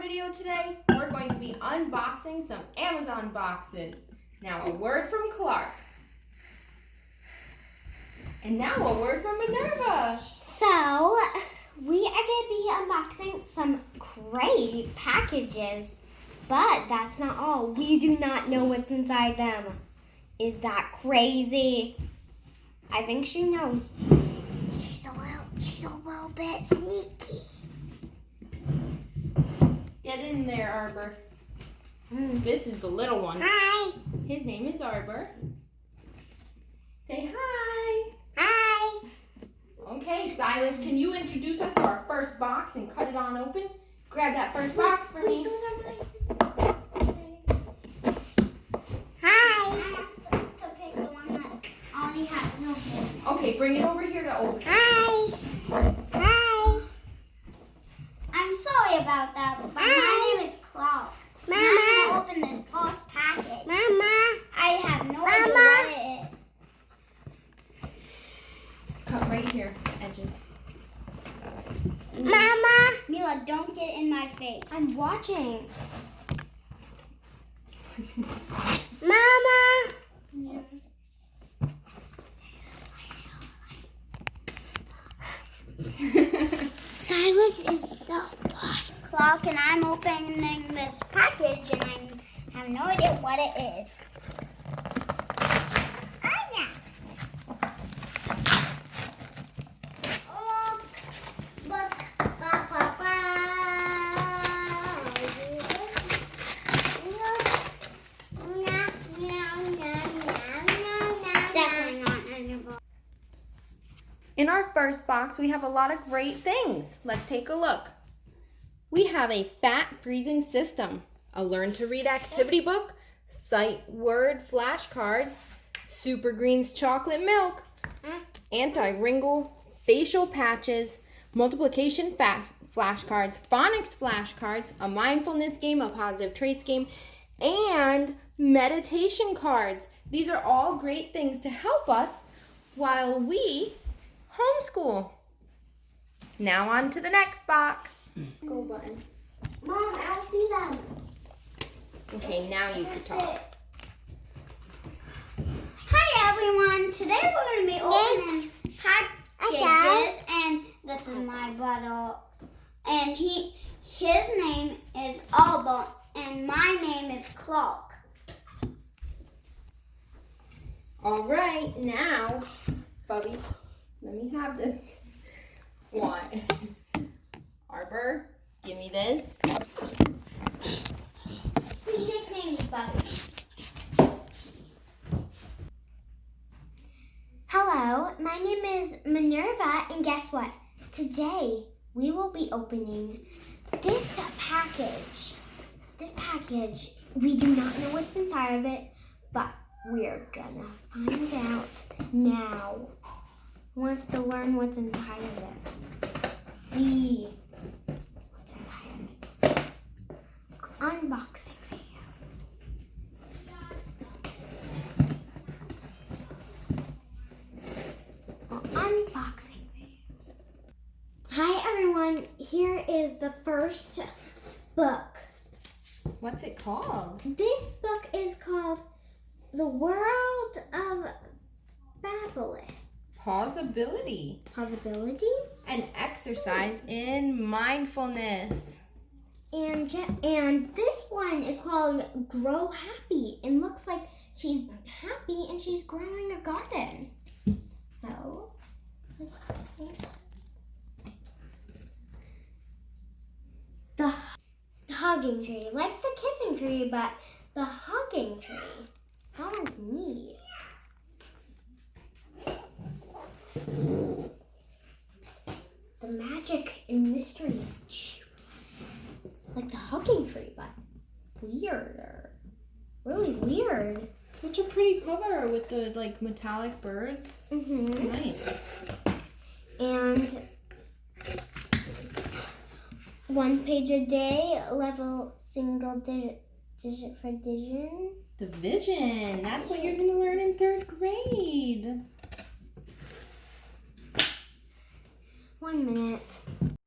video today, we're going to be unboxing some Amazon boxes. Now a word from Clark. And now a word from Minerva. So, we are going to be unboxing some great packages, but that's not all. We do not know what's inside them. Is that crazy? I think she knows. She's a little bit sneaky. Get in there, Arbor. This is the little one. Hi. His name is Arbor. Say hi. Hi. Okay, Silas, can you introduce us to our first box and cut it on open? Grab that first box for me. Hi. To pick the one that already has open. Okay, bring it over here to open. Hi. Hi. I'm sorry about that, but my name is Clark. Mama. I'm going to open this first package. Mama. I have no idea what it is. Cut right here, the edges. Mama. Mila, don't get in my face. I'm watching. Mama. Silas is so boss. Clark, and I'm opening this package, and I have no idea what it is. Oh yeah. Oh, look. Ba, ba, ba. Meow, meow, meow, meow, meow. Definitely not edible. In our first box, we have a lot of great things. Let's take a look. We have a fat freezing system, a learn to read activity book, sight word flashcards, Super Greens chocolate milk, anti-wrinkle facial patches, multiplication flashcards, phonics flashcards, a mindfulness game, a positive traits game, and meditation cards. These are all great things to help us while we homeschool. Now on to the next box. Go button. Mom, I don't see them. Okay, now you can talk. Hi, everyone. Today we're going to be opening packages, and this is my brother. And his name is Albert, and my name is Clark. All right, now, Bubby, let me have this. One. Arbor, give me this. His nickname is Bubby. Hello, my name is Minerva, and guess what? Today we will be opening this package. This package, we do not know what's inside of it, but we're gonna find out now. Who wants to learn what's inside of it? See what's inside of it. Unboxing video. Unboxing video. Hi everyone, here is the first book. What's it called? This book is called The World of Babylus. Possibility. Possibilities? An exercise in mindfulness. And this one is called Grow Happy. And looks like she's happy and she's growing a garden. So, the hugging tree, like the kissing tree, but the hugging tree. That one's neat. The magic and mystery of cherries. Like the hugging tree, but weirder. Really weird. Such a pretty cover with the like metallic birds. It's nice. And 1 page a day, level single digit for division. Division. That's what you're going to learn in 3rd grade. 1 minute.